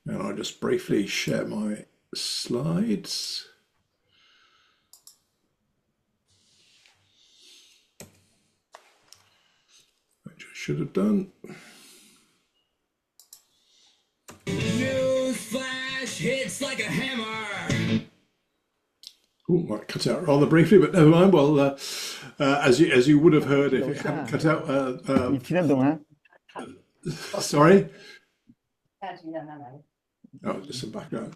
And I'll just briefly share my slides, which I should have done. News flash hits like a hammer. Oh, might cut out rather briefly, but never mind. Well, as you would have heard if it hadn't cut out. 你听得懂啊？ Sorry. Oh, just some background.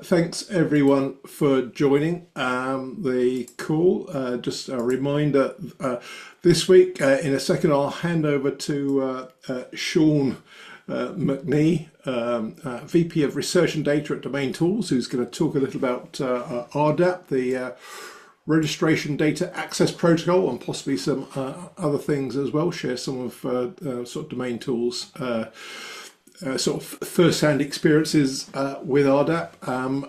Thanks everyone for joining the call. Just a reminder, this week, in a second, I'll hand over to Sean McNee, VP of Research and Data at DomainTools, who's going to talk a little about RDAP, the Registration Data Access Protocol, and possibly some other things as well, share some of sort of DomainTools sort of first-hand experiences with RDAP,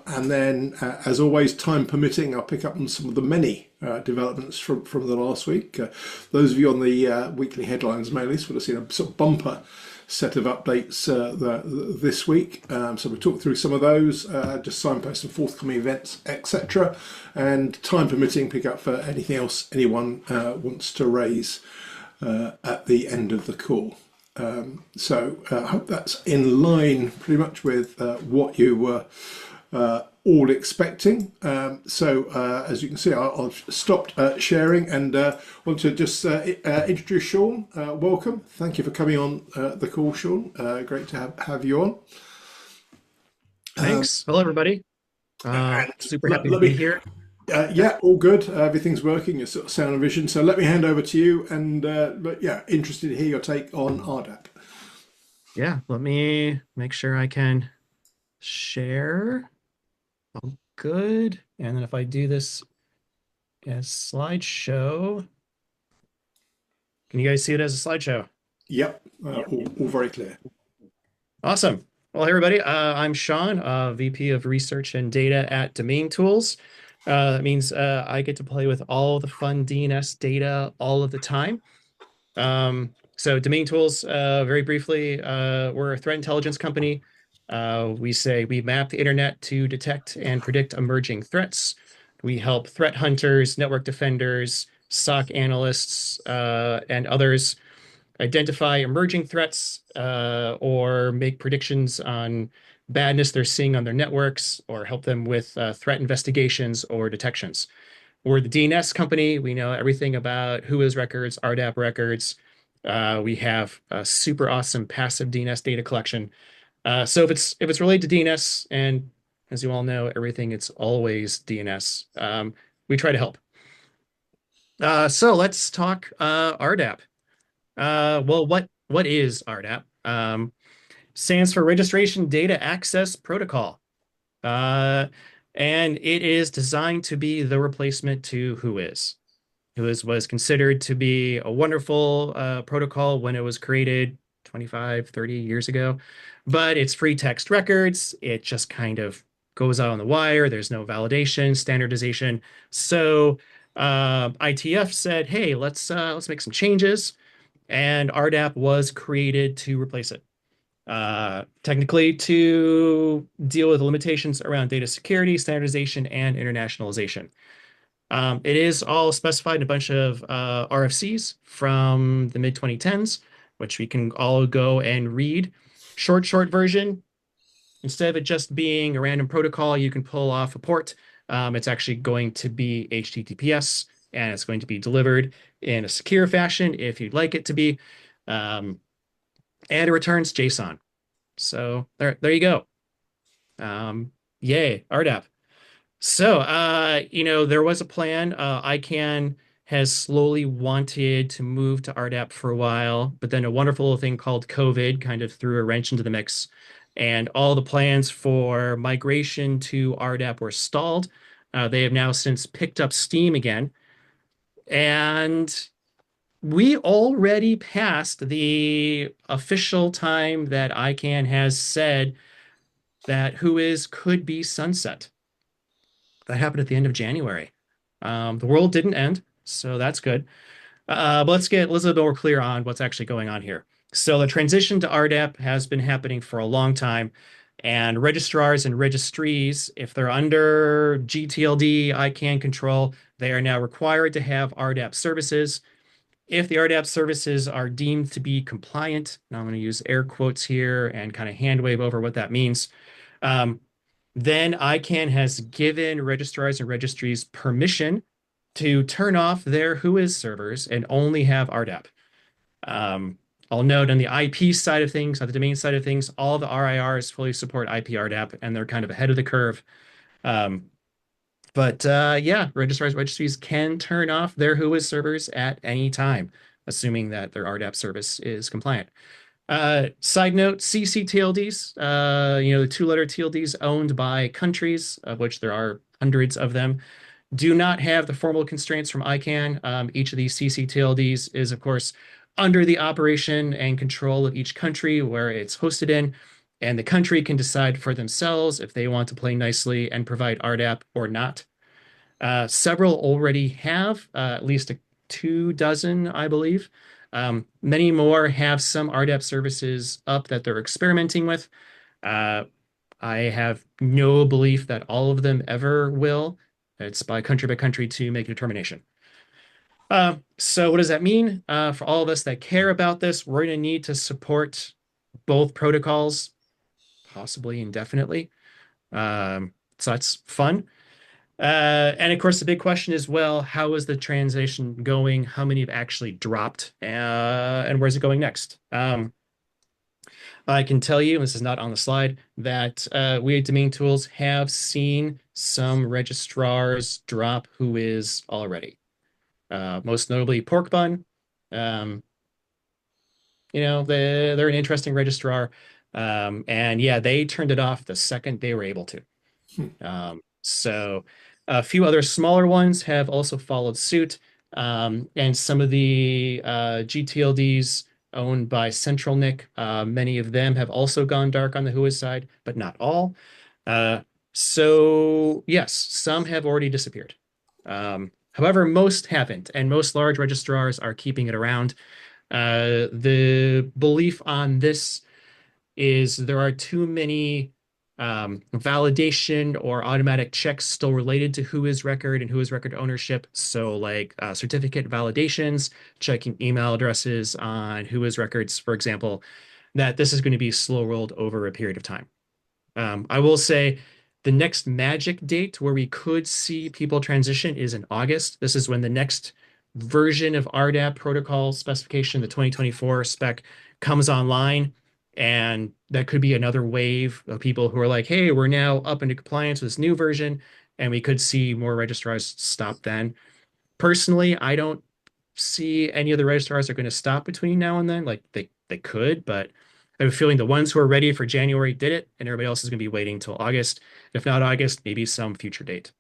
and then, as always, time permitting, I'll pick up on some of the many developments from the last week. Those of you on the weekly headlines mail list would have seen a sort of bumper set of updates this week. So we'll talk through some of those, just signpost some forthcoming events, etc. And time permitting, pick up for anything else anyone wants to raise at the end of the call. So I hope that's in line pretty much with what you were all expecting. As you can see, I've stopped sharing and want to just introduce Sean. Welcome. Thank you for coming on the call, Sean. Great to have you on. Thanks. Hello, everybody. Super happy to be here. Yeah, all good. Everything's working. Your sort of sound and vision. So let me hand over to you. And but yeah, interested to hear your take on RDAP. Yeah, let me make sure I can share. Oh, good. And then if I do this as slideshow, can you guys see it as a slideshow? Yep, all very clear. Awesome. Well, hey, everybody. I'm Sean, VP of Research and Data at DomainTools. That means I get to play with all the fun DNS data all of the time. So DomainTools, very briefly, we're a threat intelligence company. We say we map the internet to detect and predict emerging threats. We help threat hunters, network defenders, SOC analysts, and others identify emerging threats or make predictions on badness they're seeing on their networks, or help them with threat investigations or detections. We're the DNS company. We know everything about Whois records, RDAP records. We have a super awesome passive DNS data collection. So if it's related to DNS, and as you all know, everything, it's always DNS. We try to help. So let's talk RDAP. Well, what is RDAP? Stands for Registration Data Access Protocol. And it is designed to be the replacement to Whois. Whois was considered to be a wonderful protocol when it was created 25, 30 years ago, but it's free text records. It just kind of goes out on the wire. There's no validation, standardization. So ITF said, hey, let's make some changes. And RDAP was created to replace it. Technically to deal with the limitations around data security, standardization, and internationalization. It is all specified in a bunch of RFCs from the mid-2010s, which we can all go and read. Short version, instead of it just being a random protocol you can pull off a port, it's actually going to be HTTPS, and it's going to be delivered in a secure fashion if you'd like it to be. And it returns JSON. So there you go. Yay, RDAP. So, there was a plan. ICANN has slowly wanted to move to RDAP for a while, but then a wonderful little thing called COVID kind of threw a wrench into the mix, and all the plans for migration to RDAP were stalled. They have now since picked up steam again, and we already passed the official time that ICANN has said that Whois could be sunset. That happened at the end of January. The world didn't end, so that's good. But let's get a little bit more clear on what's actually going on here. So the transition to RDAP has been happening for a long time. And registrars and registries, if they're under gTLD, ICANN control, they are now required to have RDAP services. If the RDAP services are deemed to be compliant, and I'm going to use air quotes here and kind of hand wave over what that means, um, then ICANN has given registrars and registries permission to turn off their Whois servers and only have RDAP. I'll note on the IP side of things, on the domain side of things, all the RIRs fully support IP RDAP, and they're kind of ahead of the curve. But yeah, registrars registries can turn off their Whois servers at any time, assuming that their RDAP service is compliant. Side note, ccTLDs, the two-letter TLDs owned by countries, of which there are hundreds of them, do not have the formal constraints from ICANN. Each of these ccTLDs is, of course, under the operation and control of each country where it's hosted in, and the country can decide for themselves if they want to play nicely and provide RDAP or not. Several already have, at least 24, I believe. Many more have some RDAP services up that they're experimenting with. I have no belief that all of them ever will. It's by country to make a determination. So what does that mean? For all of us that care about this, we're going to need to support both protocols, possibly indefinitely. So that's fun. And of course, the big question is, well, how is the transition going? How many have actually dropped? And where's it going next? I can tell you, and this is not on the slide, that we at DomainTools have seen some registrars drop Whois already. Most notably Pork Bun. They're an interesting registrar. And yeah, they turned it off the second they were able to. So a few other smaller ones have also followed suit. And some of the gTLDs owned by CentralNIC, many of them have also gone dark on the Whois side, but not all. So yes, some have already disappeared. However, most haven't, and most large registrars are keeping it around. The belief on this is there are too many validation or automatic checks still related to Whois record and Whois record ownership. So like certificate validations, checking email addresses on Whois records, for example, that this is going to be slow rolled over a period of time. I will say the next magic date where we could see people transition is in August. This is when the next version of RDAP protocol specification, the 2024 spec, comes online. And that could be another wave of people who are like, hey, we're now up into compliance with this new version. And we could see more registrars stop then. Personally, I don't see any of the registrars are going to stop between now and then. Like they could, but I have a feeling the ones who are ready for January did it, and everybody else is going to be waiting until August. If not August, maybe some future date.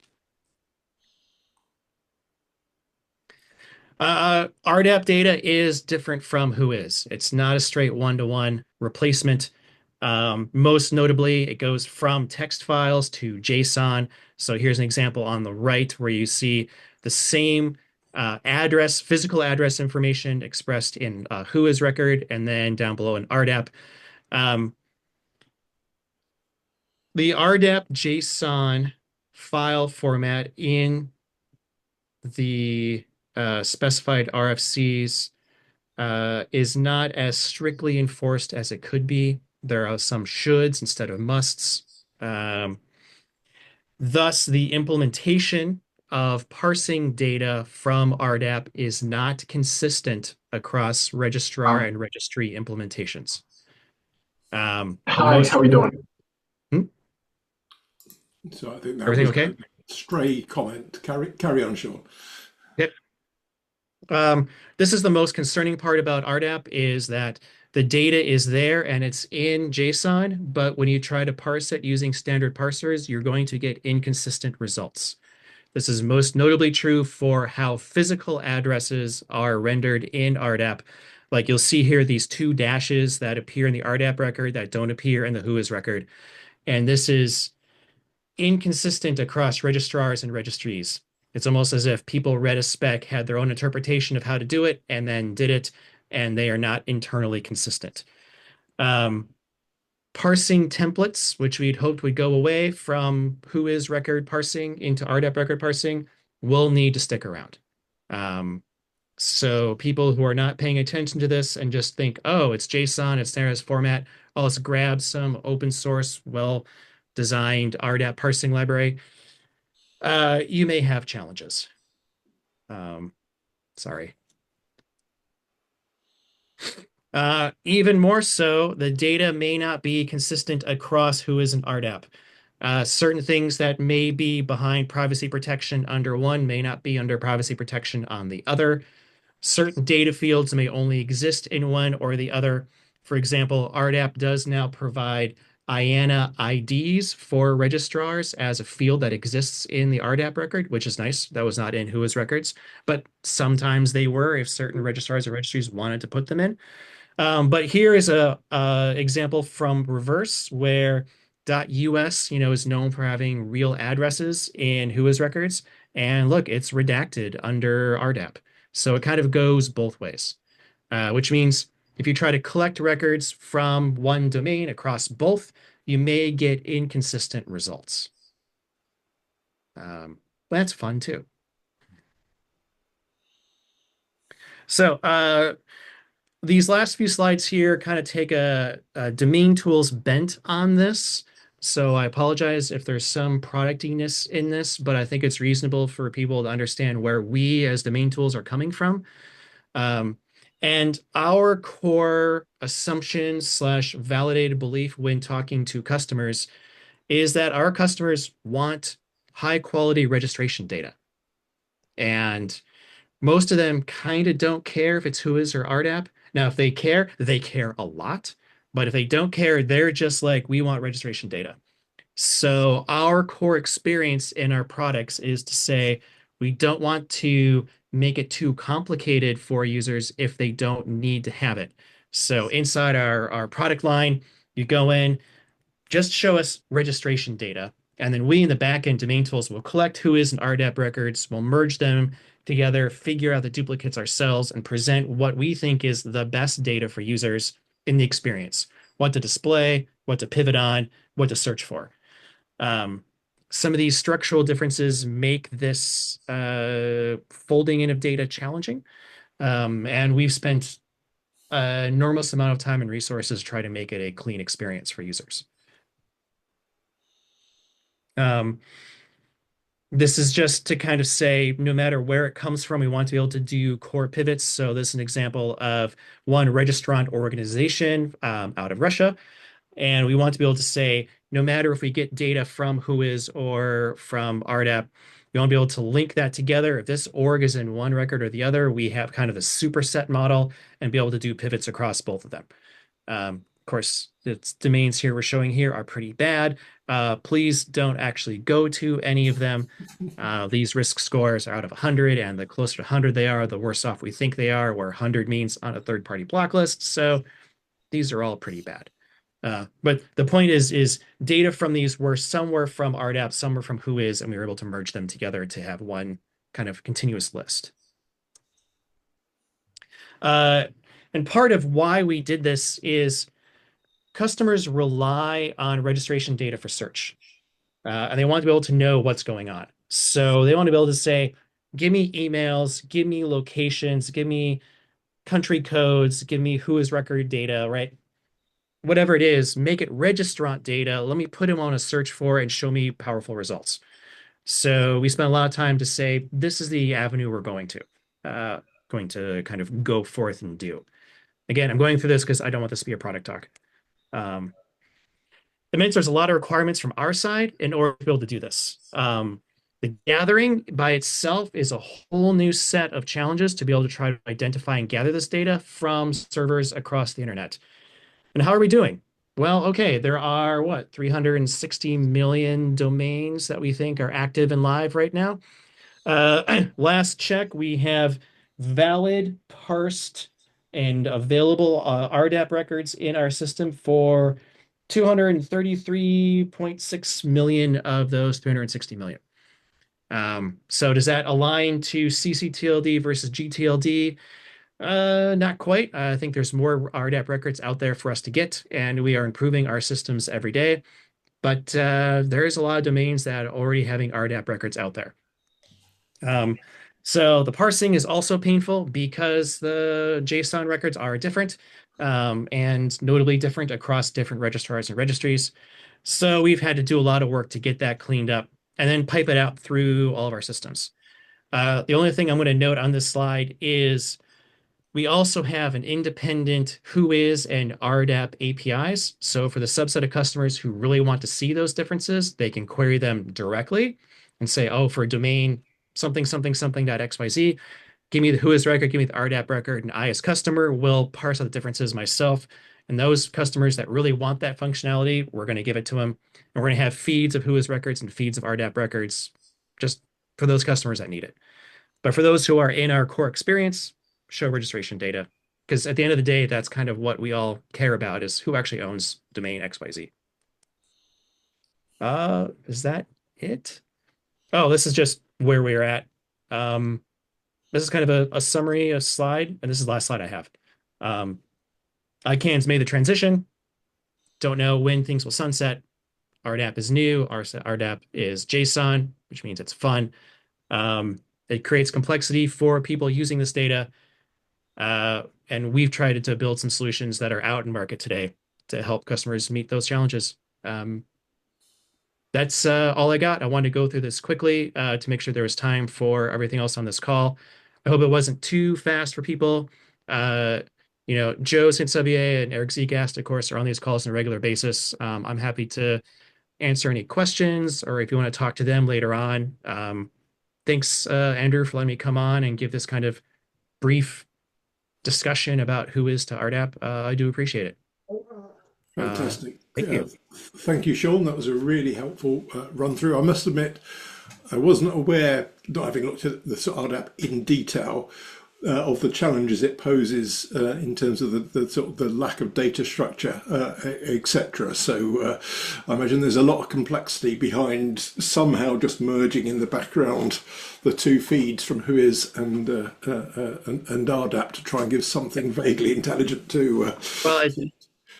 RDAP data is different from Whois. It's not a straight one-to-one replacement. Most notably, it goes from text files to JSON. So here's an example on the right where you see the same address, physical address information expressed in Whois record, and then down below in RDAP. The RDAP JSON file format in the specified RFCs is not as strictly enforced as it could be. There are some shoulds instead of musts. Thus, the implementation of parsing data from RDAP is not consistent across registrar and registry implementations. Hi, how are we doing? So I think that Everything was okay? a stray comment. Carry on, Sean. Yep. This is the most concerning part about RDAP is that the data is there and it's in JSON, but when you try to parse it using standard parsers, you're going to get inconsistent results. This is most notably true for how physical addresses are rendered in RDAP. Like you'll see here, these two dashes that appear in the RDAP record that don't appear in the Whois record. And this is inconsistent across registrars and registries. It's almost as if people read a spec, had their own interpretation of how to do it, and then did it. and they are not internally consistent. Parsing templates, which we'd hoped would go away from Whois record parsing into RDAP record parsing, will need to stick around. So people who are not paying attention to this and just think, oh, it's JSON, it's standardized format, oh, let's grab some open source, well-designed RDAP parsing library, you may have challenges. Sorry. Even more so, the data may not be consistent across Whois and RDAP. Certain things that may be behind privacy protection under one may not be under privacy protection on the other. Certain data fields may only exist in one or the other. For example, RDAP does now provide IANA IDs for registrars as a field that exists in the RDAP record, which is nice. That was not in Whois records, but sometimes they were if certain registrars or registries wanted to put them in. But here is a example from reverse where .us, is known for having real addresses in Whois records. And look, it's redacted under RDAP. So it kind of goes both ways, which means if you try to collect records from one domain across both, you may get inconsistent results. That's fun too. So these last few slides here kind of take a DomainTools bent on this. So I apologize if there's some productiness in this, but I think it's reasonable for people to understand where we as DomainTools are coming from. And our core assumption / validated belief when talking to customers is that our customers want high quality registration data. And most of them kind of don't care if it's Whois or RDAP. Now, if they care a lot. But if they don't care, they're just like, we want registration data. So our core experience in our products is to say, we don't want to make it too complicated for users if they don't need to have it. So inside our product line, you go in, just show us registration data. And then we in the backend DomainTools will collect Whois and RDAP records, we'll merge them together, figure out the duplicates ourselves, and present what we think is the best data for users in the experience. What to display, what to pivot on, what to search for. Some of these structural differences make this folding in of data challenging. And we've spent an enormous amount of time and resources to try to make it a clean experience for users. This is just to kind of say, no matter where it comes from, we want to be able to do core pivots. So this is an example of one registrant organization out of Russia. And we want to be able to say, no matter if we get data from Whois or from RDAP, we want to be able to link that together. If this org is in one record or the other, we have kind of a superset model and be able to do pivots across both of them. Of course, the domains here we're showing here are pretty bad. Please don't actually go to any of them. These risk scores are out of 100, and the closer to 100 they are, the worse off we think they are, where 100 means on a third-party block list. So these are all pretty bad. But the point is data from these were somewhere from RDAP, some were from Whois, and we were able to merge them together to have one kind of continuous list. And part of why we did this is customers rely on registration data for search, and they want to be able to know what's going on. So they want to be able to say, give me emails, give me locations, give me country codes, give me Whois record data, right? Whatever it is, make it registrant data. Let me put them on a search for and show me powerful results. So we spent a lot of time to say, this is the avenue we're going to kind of go forth and do. Again, I'm going through this because I don't want this to be a product talk. It means there's a lot of requirements from our side in order to be able to do this. The gathering by itself is a whole new set of challenges to be able to try to identify and gather this data from servers across the internet. And how are we doing? Well, okay, there are 360 million domains that we think are active and live right now. Last check, we have valid, parsed, and available RDAP records in our system for 233.6 million of those 360 million. So does that align to ccTLD versus gTLD? Not quite. I think there's more RDAP records out there for us to get, and we are improving our systems every day. But there's a lot of domains that are already having RDAP records out there. So the parsing is also painful because the JSON records are different, and notably different across different registrars and registries. So we've had to do a lot of work to get that cleaned up and then pipe it out through all of our systems. The only thing I'm going to note on this slide is we also have an independent Whois and RDAP APIs. So for the subset of customers who really want to see those differences, they can query them directly and say, oh, for domain something, something, something dot XYZ, give me the Whois record, give me the RDAP record, and I as customer will parse out the differences myself. And those customers that really want that functionality, we're going to give it to them. And we're going to have feeds of Whois records and feeds of RDAP records just for those customers that need it. But for those who are in our core experience, show registration data. Because at the end of the day, that's kind of what we all care about is who actually owns domain XYZ. Is that it? Oh, this is just where we're at. This is kind of a summary, a slide, and this is the last slide I have. ICANN's made the transition. Don't know when things will sunset. RDAP is new. RDAP is JSON, which means it's fun. It creates complexity for people using this data. And we've tried to build some solutions that are out in market today to help customers meet those challenges. That's all I got. I wanted to go through this quickly to make sure there was time for everything else on this call. I hope it wasn't too fast for people. Joe St. Sevier and Eric Zegast, of course, are on these calls on a regular basis. I'm happy to answer any questions, or if you want to talk to them later on. Thanks, Andrew, for letting me come on and give this kind of brief discussion about Whois to RDAP. I do appreciate it. Fantastic. Thank you. Thank you, Sean. That was a really helpful run through. I must admit, I wasn't aware, not having looked at the RDAP in detail, of the challenges it poses in terms of the sort of the lack of data structure, etc. So I imagine there's a lot of complexity behind somehow just merging in the background the two feeds from Whois and RDAP to try and give something vaguely intelligent to. Well,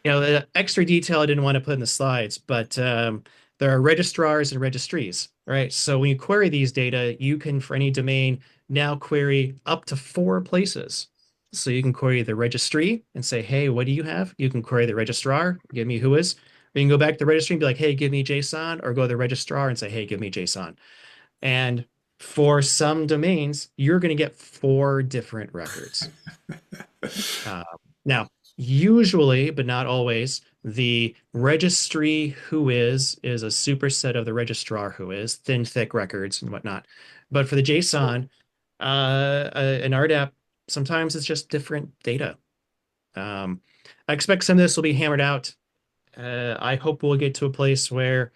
the extra detail I didn't want to put in the slides, but there are registrars and registries, right? So when you query these data, you can, for any domain, now query up to 4 places. So you can query the registry and say, hey, what do you have? You can query the registrar, give me Whois. Or you can go back to the registry and be like, hey, give me JSON, or go to the registrar and say, hey, give me JSON. And for some domains, you're going to get 4 different records. Now, usually, but not always, the registry Whois is a superset of the registrar Whois, thin, thick records and whatnot. But for the JSON, an RDAP, sometimes it's just different data. I expect some of this will be hammered out. I hope we'll get to a place where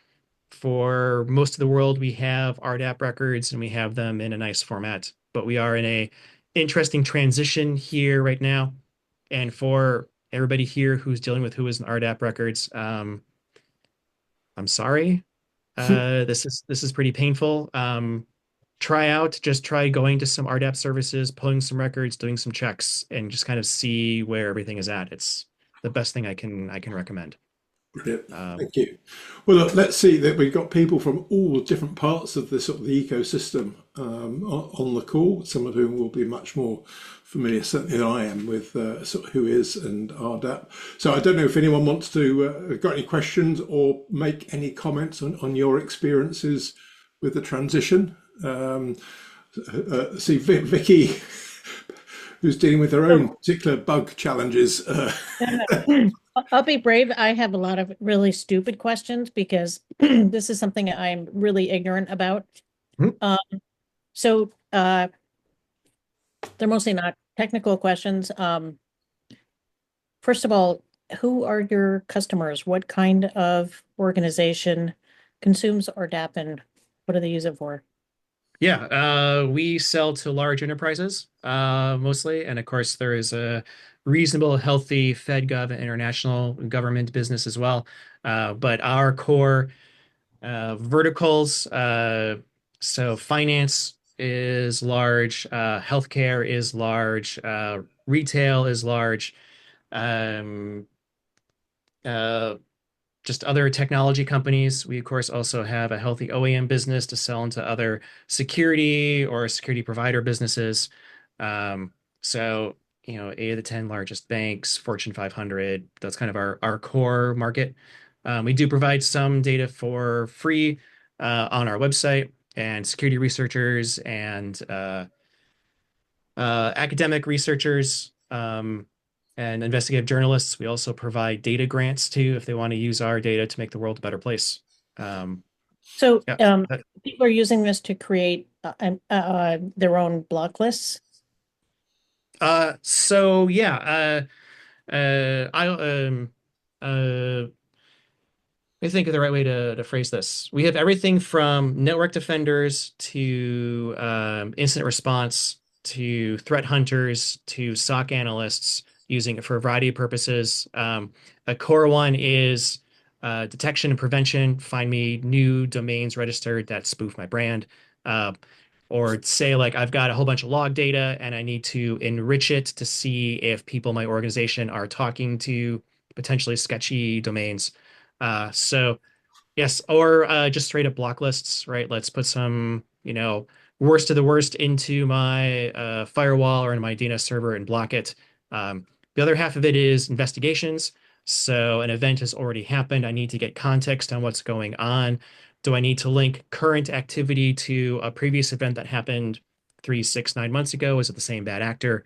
for most of the world, we have RDAP records and we have them in a nice format, but we are in a interesting transition here right now. And for everybody here who's dealing with Whois and RDAP records, I'm sorry. This is pretty painful. Just try going to some RDAP services, pulling some records, doing some checks, and just kind of see where everything is at. It's the best thing I can recommend. Brilliant. Thank you. Well, look, let's see that we've got people from all different parts of the sort of the ecosystem on the call. Some of whom will be much more familiar, certainly than I am, with sort of Whois and RDAP. So I don't know if anyone wants to got any questions or make any comments on your experiences with the transition. See Vicky, who's dealing with her own particular bug challenges. I'll be brave. I have a lot of really stupid questions because this is something I'm really ignorant about. So they're mostly not technical questions. First of all, who are your customers? What kind of organization consumes RDAP and what do they use it for? Yeah, we sell to large enterprises mostly, and of course there is a reasonable, healthy FedGov and international government business as well. But our core verticals, so finance is large, healthcare is large, retail is large. Um, uh, just other technology companies. We, of course, also have a healthy OEM business to sell into other security or security provider businesses. Um, so, 8 of the 10 largest banks, Fortune 500, that's kind of our core market. We do provide some data for free on our website, and security researchers and academic researchers and investigative journalists. We also provide data grants too if they want to use our data to make the world a better place. So Yeah. people are using this to create their own block lists. So yeah, uh, I think of the right way to phrase this. We have everything from network defenders to incident response to threat hunters to SOC analysts using it for a variety of purposes. A core one is detection and prevention. Find me new domains registered that spoof my brand. Uh, or say like I've got a whole bunch of log data and I need to enrich it to see if people in my organization are talking to potentially sketchy domains. So yes, or just straight up block lists, right? Let's put some, worst of the worst into my firewall or in my DNS server and block it. The other half of it is investigations. So an event has already happened. I need to get context on what's going on. Do I need to link current activity to a previous event that happened 3, 6, 9 months ago? Is it the same bad actor?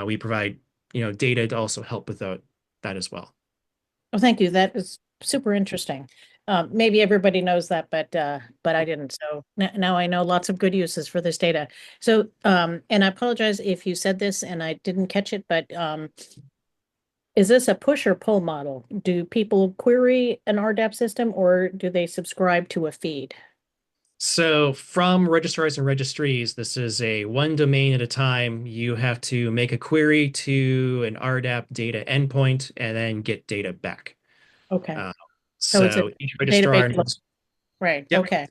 We provide, data to also help with that as well. Oh, thank you. That is super interesting. Maybe everybody knows that, but I didn't. So now I know lots of good uses for this data. So and I apologize if you said this and I didn't catch it, but is this a push or pull model? Do people query an RDAP system or do they subscribe to a feed? So from registrars and registries, this is a one domain at a time. You have to make a query to an RDAP data endpoint and then get data back. Okay. Uh, So it's a so each registrar database. knows. Right. Yep. Okay.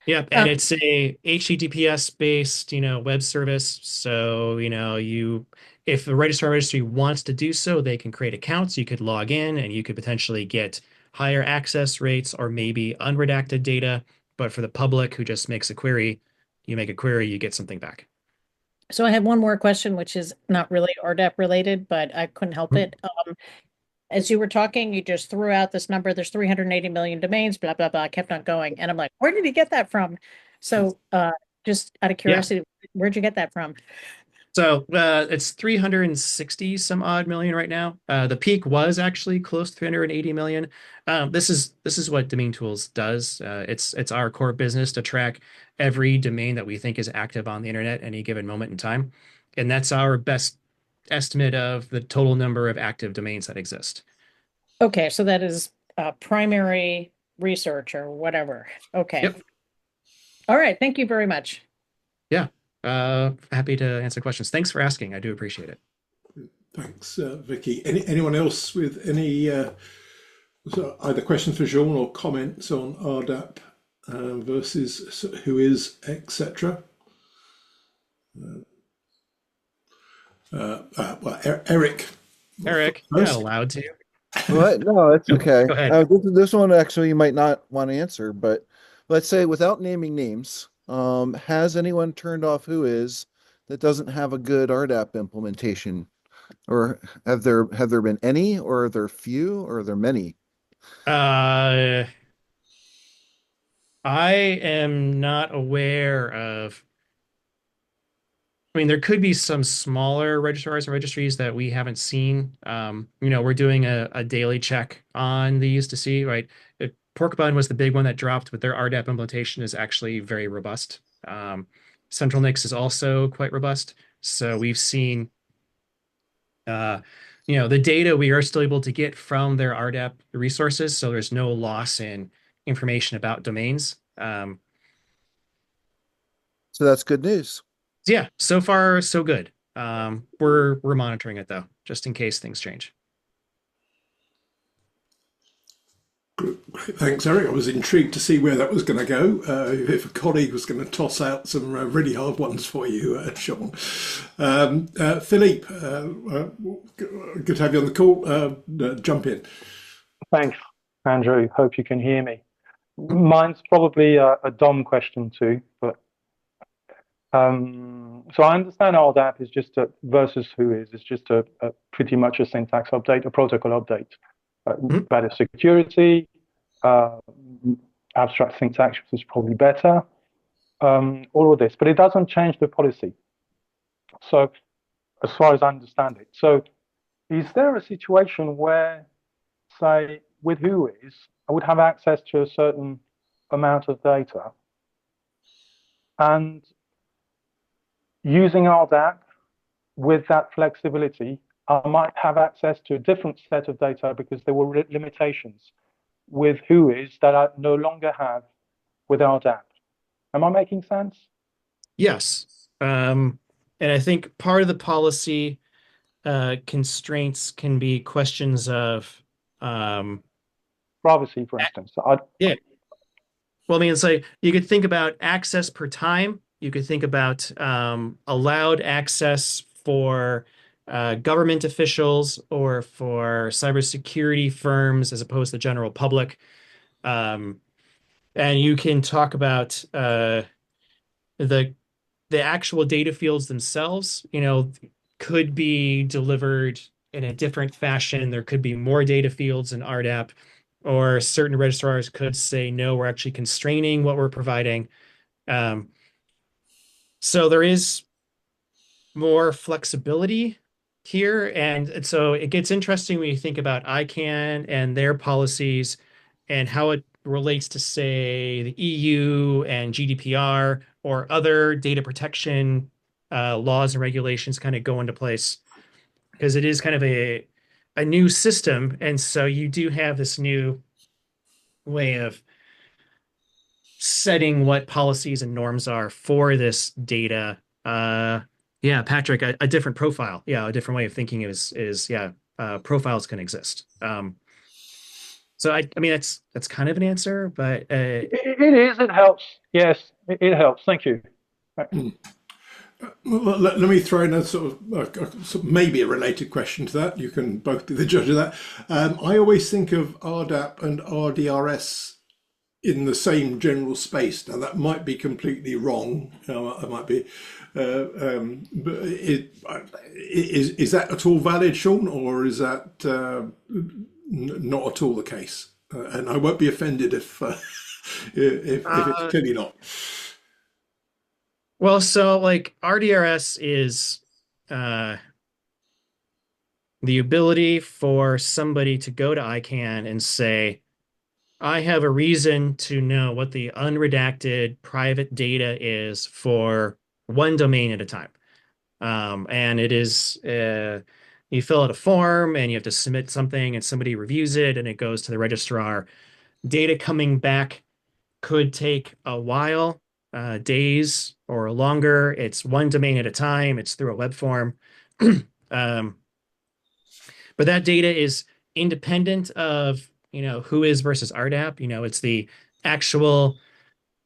Yep. And it's a HTTPS based, web service. So, if the registrar registry wants to do so, they can create accounts. You could log in and you could potentially get higher access rates or maybe unredacted data. But for the public who just makes a query, you make a query, you get something back. So I have one more question, which is not really RDAP related, but I couldn't help it. As you were talking, you just threw out this number. There's 380 million domains, blah, blah, blah. I kept on going. And I'm like, where did he get that from? So just out of Yeah. curiosity, where'd you get that from? So it's 360 some odd million right now. The peak was actually close to 380 million. This is what DomainTools does. It's our core business to track every domain that we think is active on the internet at any given moment in time, and that's our best estimate of the total number of active domains that exist. Okay, so that is primary research or whatever. Okay. Yep. All right. Thank you very much. Yeah. Happy to answer questions. Thanks for asking. I do appreciate it. Thanks, Vicky. Anyone else with any either questions for Jean or comments on RDAP versus Whois, etc.? Well, Eric. Eric, you're not allowed to. What? No, it's okay. Go ahead. This one actually you might not want to answer, but let's say without naming names, has anyone turned off Whois that doesn't have a good RDAP implementation? Or have there been any, or are there few, or are there many? I am not aware of. I mean, there could be some smaller registrars and registries that we haven't seen. We're doing a daily check on these to see, right? Porcupine was the big one that dropped, but their RDAP implementation is actually very robust. Central Nix is also quite robust. So we've seen, the data we are still able to get from their RDAP resources. So there's no loss in information about domains. So that's good news. Yeah, so far so good. We're monitoring it though, just in case things change. Thanks, Eric. I was intrigued to see where that was going to go. If a colleague was going to toss out some really hard ones for you, Sean. Philippe, good to have you on the call. Jump in. Thanks, Andrew. Hope you can hear me. Mine's probably a dumb question too, but so I understand RDAP is just versus Whois is just a pretty much a syntax update, a protocol update. Better security, abstract syntax is probably better, all of this, but it doesn't change the policy. So as far as I understand it, so is there a situation where, say, with Whois, I would have access to a certain amount of data, and using RDAP with that flexibility, I might have access to a different set of data because there were limitations with Whois that I no longer have with RDAP. Am I making sense? Yes. And I think part of the policy constraints can be questions of privacy, for instance. Yeah. Well, I mean, it's like you could think about access per time. You could think about allowed access for government officials or for cybersecurity firms as opposed to the general public. And you can talk about the actual data fields themselves, could be delivered in a different fashion. There could be more data fields in RDAP, or certain registrars could say, no, we're actually constraining what we're providing. So there is more flexibility here. And so it gets interesting when you think about ICANN and their policies and how it relates to, say, the EU and GDPR or other data protection laws and regulations kind of go into place, because it is kind of a new system. And so you do have this new way of setting what policies and norms are for this data. Yeah, Patrick, a different profile. Yeah, a different way of thinking profiles can exist. So I mean, that's kind of an answer, but it is. It helps. Yes, it helps. Thank you. Well, let me throw in a sort of maybe a related question to that. You can both be the judge of that. I always think of RDAP and RDRS in the same general space. Now that might be completely wrong. I might be, but is that at all valid, Sean, or is that not at all the case? And I won't be offended if it's clearly not. Well, so like RDRS is the ability for somebody to go to ICANN and say, I have a reason to know what the unredacted private data is for one domain at a time. And it is, you fill out a form and you have to submit something and somebody reviews it and it goes to the registrar. Data coming back could take a while, days or longer. It's one domain at a time. It's through a web form. But that data is independent of, Whois versus RDAP. It's the actual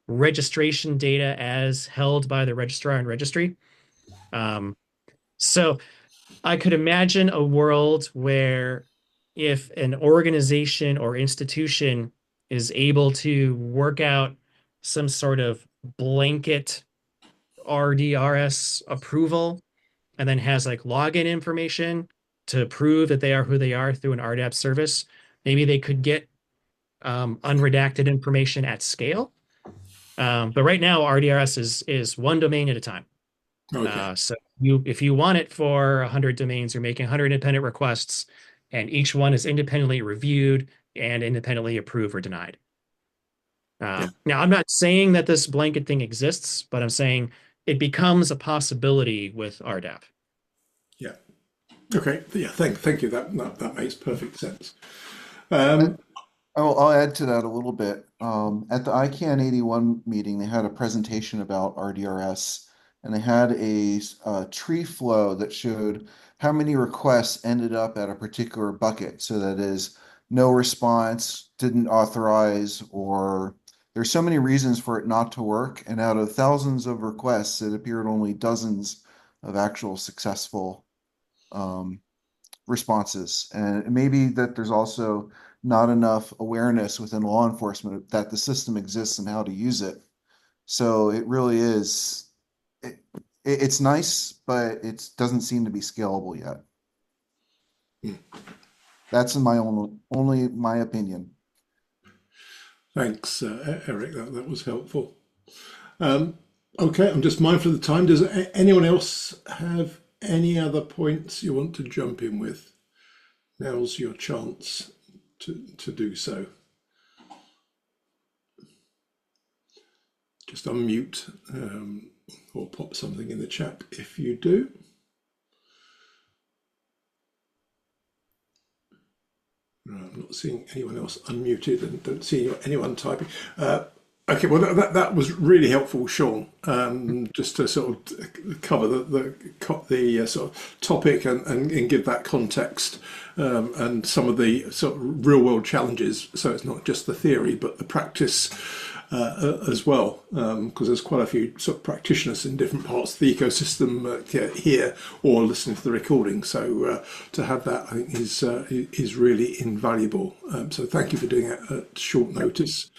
registration data as held by the registrar and registry. So I could imagine a world where if an organization or institution is able to work out some sort of blanket RDRS approval and then has like login information to prove that they are who they are through an RDAP service, maybe they could get unredacted information at scale. But right now, RDRS is one domain at a time. Okay. So if you want it for 100 domains, you're making 100 independent requests, and each one is independently reviewed and independently approved or denied. Now, I'm not saying that this blanket thing exists, but I'm saying it becomes a possibility with RDAP. Yeah. Okay. Yeah. Thank you. That makes perfect sense. I'll add to that a little bit. At the ICANN 81 meeting, they had a presentation about RDRS, and they had a tree flow that showed how many requests ended up at a particular bucket. So that is no response, didn't authorize, or there's so many reasons for it not to work. And out of thousands of requests, it appeared only dozens of actual successful responses. And maybe that there's also not enough awareness within law enforcement that the system exists and how to use it. So it really is, it's nice, but it doesn't seem to be scalable yet. That's in my only my opinion. Thanks, Eric. That was helpful. Okay, I'm just mindful of the time. Does anyone else have any other points you want to jump in with? Now's your chance to do so. Just unmute or pop something in the chat if you do. No, I'm not seeing anyone else unmuted and don't see anyone typing. Okay, well that was really helpful, Sean. Just to sort of cover the sort of topic and give that context and some of the sort of real world challenges. So it's not just the theory, but the practice as well, because there's quite a few sort of practitioners in different parts of the ecosystem here or listening to the recording. So to have that, I think, is really invaluable. So thank you for doing it at short notice.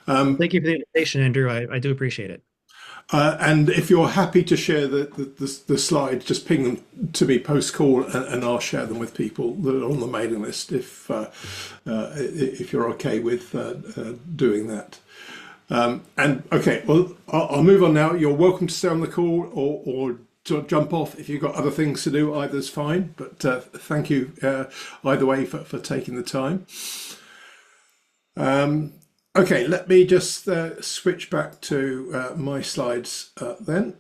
Thank you for the invitation, Andrew. I do appreciate it. And if you're happy to share the slides, just ping them to me post-call, and I'll share them with people that are on the mailing list if you're okay with doing that. And okay, well, I'll move on now. You're welcome to stay on the call or to jump off if you've got other things to do. Either's fine, but thank you either way for taking the time. Okay, let me just switch back to my slides then.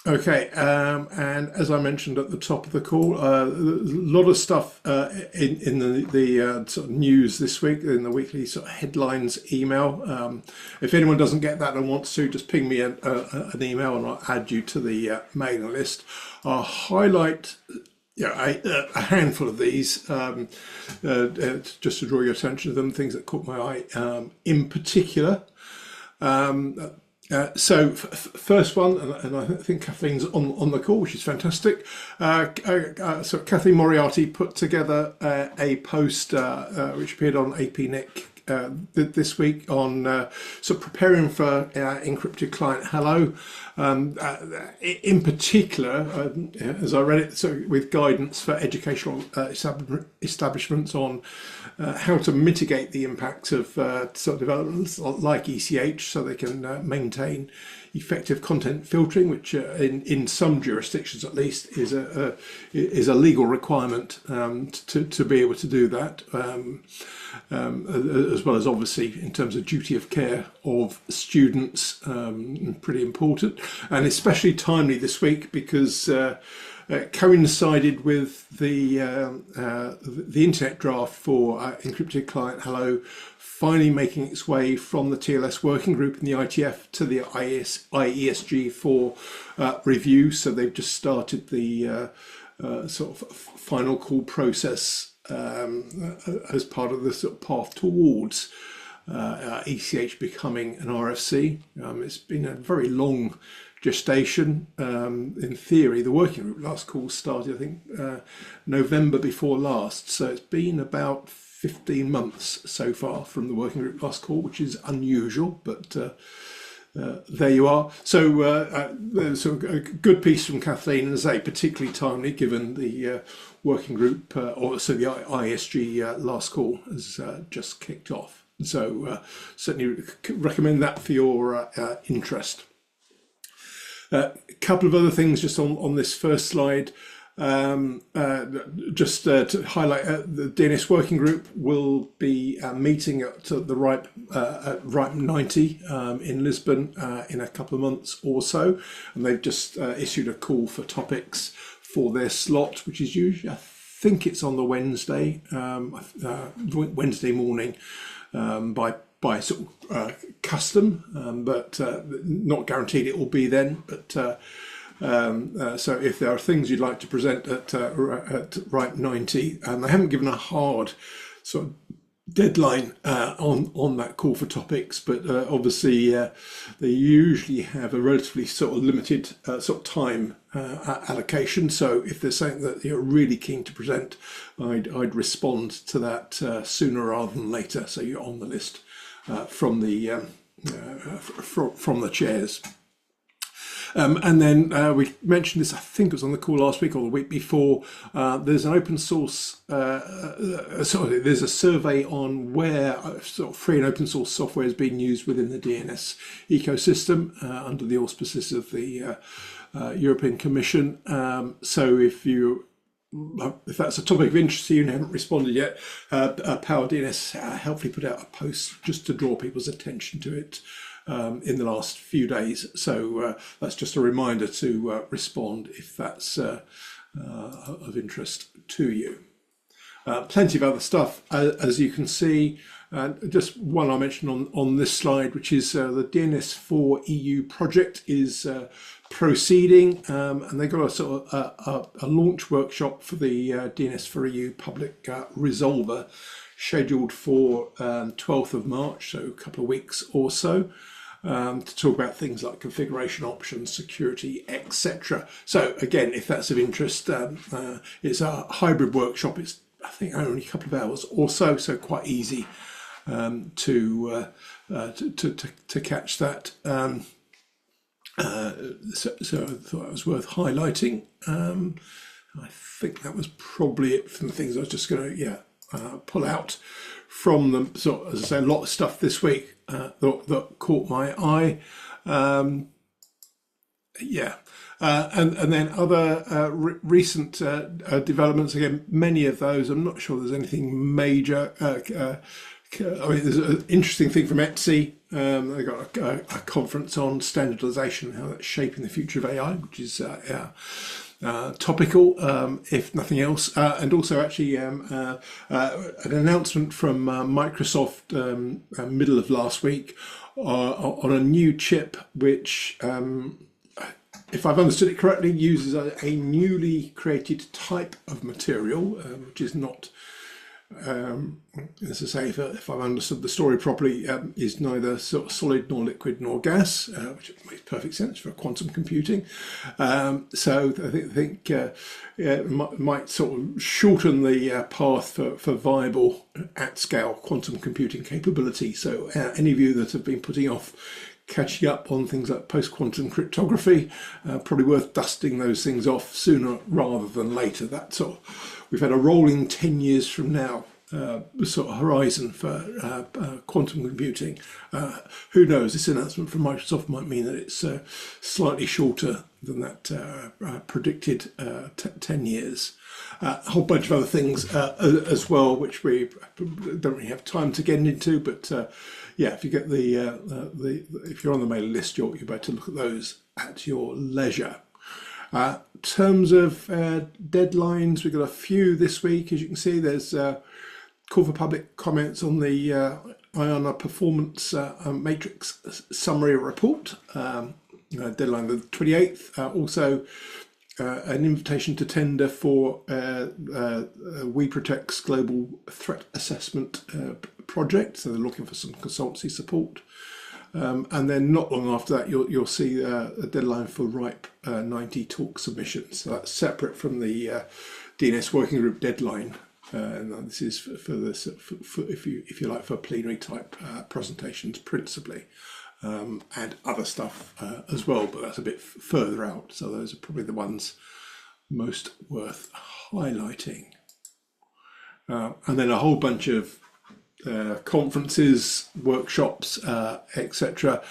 Okay, and as I mentioned at the top of the call, a lot of stuff in the sort of news this week, in the weekly sort of headlines email. If anyone doesn't get that and wants to, just ping me an email and I'll add you to the mailing list. I'll highlight a handful of these just to draw your attention to them, things that caught my eye in particular. So first one, and I think Kathleen's on the call, which is fantastic. So Kathleen Moriarty put together a post which appeared on APNIC this week on sort of preparing for encrypted client hello. In particular, as I read it, so with guidance for educational establishments on how to mitigate the impacts of sort of developments like ECH, so they can maintain effective content filtering, which in some jurisdictions at least is a legal requirement to be able to do that. As well as obviously in terms of duty of care of students, pretty important, and especially timely this week because coincided with the internet draft for encrypted client hello finally making its way from the TLS working group in the ITF to the IESG for review. So they've just started the sort of final call process as part of the sort of path towards ECH becoming an RFC. It's been a very long gestation. In theory, the working group last call started, I think, November before last. So it's been about 15 months so far from the working group last call, which is unusual, but there you are. So there's a good piece from Kathleen, and as I say, particularly timely given the working group, or so the ISG last call has just kicked off. So certainly recommend that for your interest. A couple of other things just on this first slide. Just to highlight, the DNS working group will be meeting at the RIPE 90 in Lisbon in a couple of months or so, and they've just issued a call for topics for their slot, which is usually, I think it's on the Wednesday morning by sort of custom, but not guaranteed it will be then. But So if there are things you'd like to present at RIPE 90, they haven't given a hard sort of deadline on that call for topics, but obviously they usually have a relatively sort of limited sort of time allocation. So if there's something that you're really keen to present, I'd respond to that sooner rather than later, so you're on the list from the chairs. And then we mentioned this, I think it was on the call last week or the week before, there's an open source, there's a survey on where sort of free and open source software is being used within the DNS ecosystem under the auspices of the European Commission. So if that's a topic of interest to you and haven't responded yet, Power DNS helpfully put out a post just to draw people's attention to it in the last few days. So that's just a reminder to respond if that's of interest to you. Plenty of other stuff, as you can see. Just one I mentioned on this slide, which is the DNS4 EU project is proceeding, and they've got a sort of a launch workshop for the DNS4 EU public resolver scheduled for 12th of March, so a couple of weeks or so. To talk about things like configuration options, security, etc. So again, if that's of interest, it's a hybrid workshop. It's, I think, only a couple of hours or so, so quite easy to catch that. So I thought it was worth highlighting. I think that was probably it from the things I was just going to pull out from them. So as I say, a lot of stuff this week that caught my eye. And then other recent developments, again, many of those, I'm not sure there's anything major. I mean, there's an interesting thing from Etsy. They got a conference on standardization, how that's shaping the future of AI, which is topical, if nothing else, and also actually an announcement from Microsoft middle of last week on a new chip which, if I've understood it correctly, uses a newly created type of material, which is not, as I say, if I've understood the story properly, is neither sort of solid nor liquid nor gas, which makes perfect sense for quantum computing. So I think it might sort of shorten the path for viable at-scale quantum computing capability. So any of you that have been putting off catching up on things like post-quantum cryptography, probably worth dusting those things off sooner rather than later. That's all. We've had a rolling 10 years from now sort of horizon for quantum computing. Who knows, this announcement from Microsoft might mean that it's slightly shorter than that predicted 10 years. A whole bunch of other things as well, which we don't really have time to get into, but yeah, if you get if you're on the mailing list, you're better to look at those at your leisure. In terms of deadlines, we've got a few this week. As you can see, there's call for public comments on the IANA performance matrix summary report. Deadline the 28th. Also, an invitation to tender for WeProtect's global threat assessment project. So they're looking for some consultancy support. And then not long after that, you'll see a deadline for RIPE 90 talk submissions. So that's separate from the DNS working group deadline. And this is for if you like, for plenary type presentations principally, and other stuff as well. But that's a bit further out. So those are probably the ones most worth highlighting. And then a whole bunch of conferences, workshops, etc.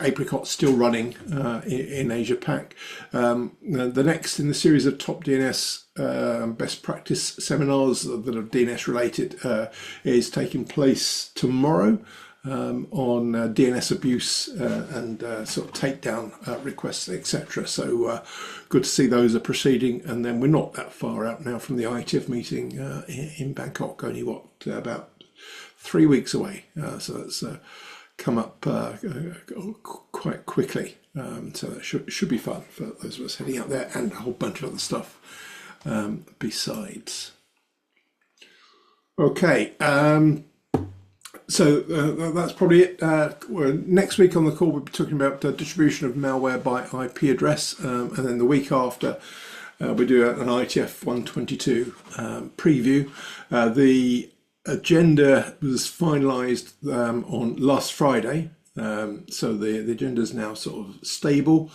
Apricot's still running in Asia Pac. The next in the series of top DNS best practice seminars that are DNS related is taking place tomorrow on DNS abuse and sort of takedown requests, etc. So good to see those are proceeding. And then we're not that far out now from the ITF meeting in Bangkok, only about 3 weeks away. So that's come up quite quickly. So that should be fun for those of us heading out there, and a whole bunch of other stuff besides. Okay, so that's probably it. Next week on the call, we'll be talking about distribution of malware by IP address, and then the week after, we do an ITF 122 preview. The agenda was finalised on last Friday, so the agenda is now sort of stable.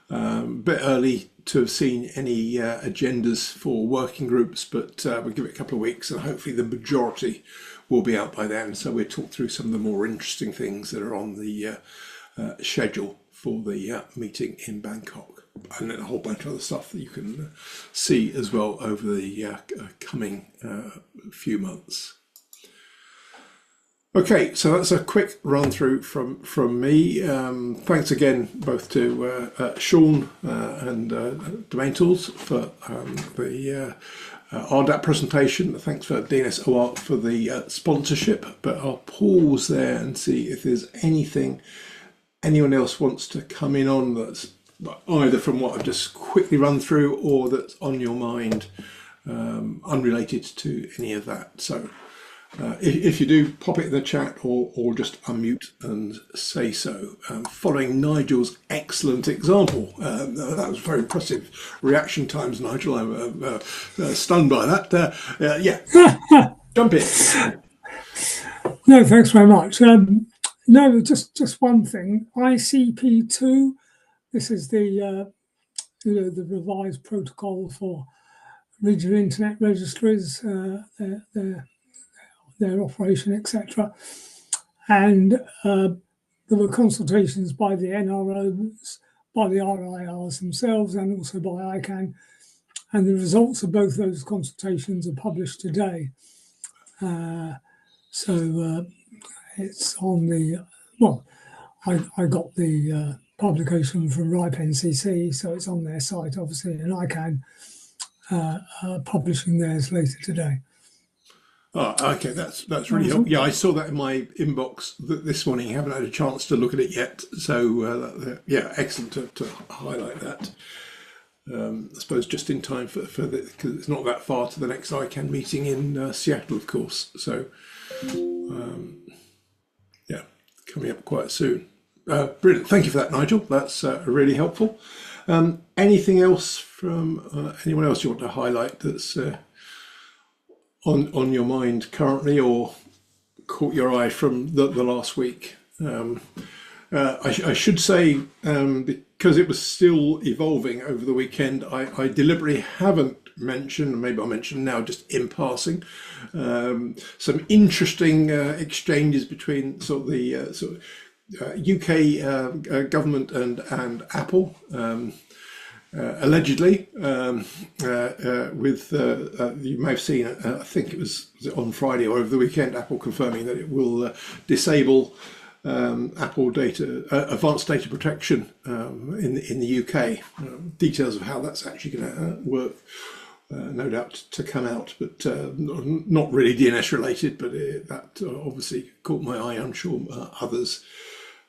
A bit early to have seen any agendas for working groups, but we'll give it a couple of weeks and hopefully the majority will be out by then. So we'll talk through some of the more interesting things that are on the schedule for the meeting in Bangkok, and then a whole bunch of other stuff that you can see as well over the coming few months. Okay, so that's a quick run through from me. Thanks again both to Sean and DomainTools for the RDAP presentation. Thanks for DNS OAuth for the sponsorship, but I'll pause there and see if there's anything anyone else wants to come in on that's either from what I've just quickly run through or that's on your mind, unrelated to any of that. So if you do, pop it in the chat or just unmute and say so. Following Nigel's excellent example, that was very impressive reaction times, Nigel. I'm stunned by that. Yeah, jump in. No, thanks very much. No, just one thing. ICP2. This is the the revised protocol for regional internet registries. Their operation, etc. And there were consultations by the NROs, by the RIRs themselves, and also by ICANN. And the results of both those consultations are published today. So it's on the, well, I got the publication from RIPE NCC, so it's on their site, obviously, and ICANN publishing theirs later today. Oh, okay, that's really helpful. Yeah, I saw that in my inbox this morning. I haven't had a chance to look at it yet. So, yeah, excellent to highlight that. I suppose just in time for because it's not that far to the next ICANN meeting in Seattle, of course. So, yeah, coming up quite soon. Brilliant. Thank you for that, Nigel. That's really helpful. Anything else from anyone else you want to highlight that's on your mind currently or caught your eye from the last week? I should say, because it was still evolving over the weekend, I deliberately haven't mentioned, maybe I'll mention now just in passing, some interesting exchanges between sort of the UK government and Apple. Allegedly, with you may have seen, I think it was on Friday or over the weekend, Apple confirming that it will disable Apple data, advanced data protection in the UK. Details of how that's actually going to work, no doubt to come out, but not really DNS related. But that obviously caught my eye. I'm sure others'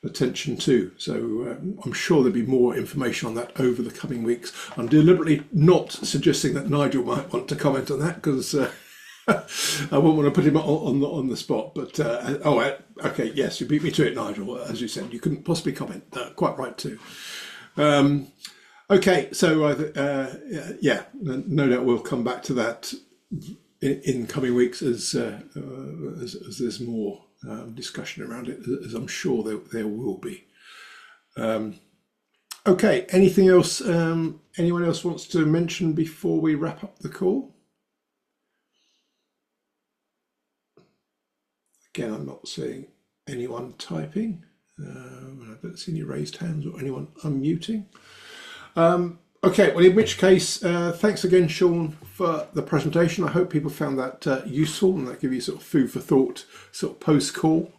attention too. So I'm sure there'll be more information on that over the coming weeks. I'm deliberately not suggesting that Nigel might want to comment on that because I won't want to put him on the spot. But okay, yes, you beat me to it, Nigel. As you said, you couldn't possibly comment. Quite right too. Okay, so yeah, no doubt we'll come back to that in coming weeks as there's more discussion around it, as I'm sure there will be. Okay, anything else anyone else wants to mention before we wrap up the call? Again, I'm not seeing anyone typing. I don't see any raised hands or anyone unmuting. Okay, well, in which case, thanks again, Sean, for the presentation. I hope people found that useful and that give you sort of food for thought, sort of post-call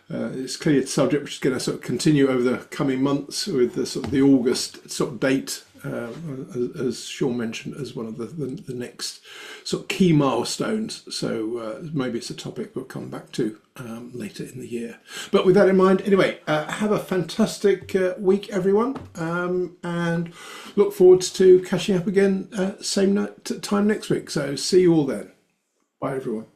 it's clearly a subject which is going to sort of continue over the coming months with the sort of the August sort of date as Sean mentioned, as one of the next sort of key milestones. So maybe it's a topic we'll come back to later in the year. But with that in mind, anyway, have a fantastic week, everyone, and look forward to catching up again same time next week. So see you all then. Bye, everyone.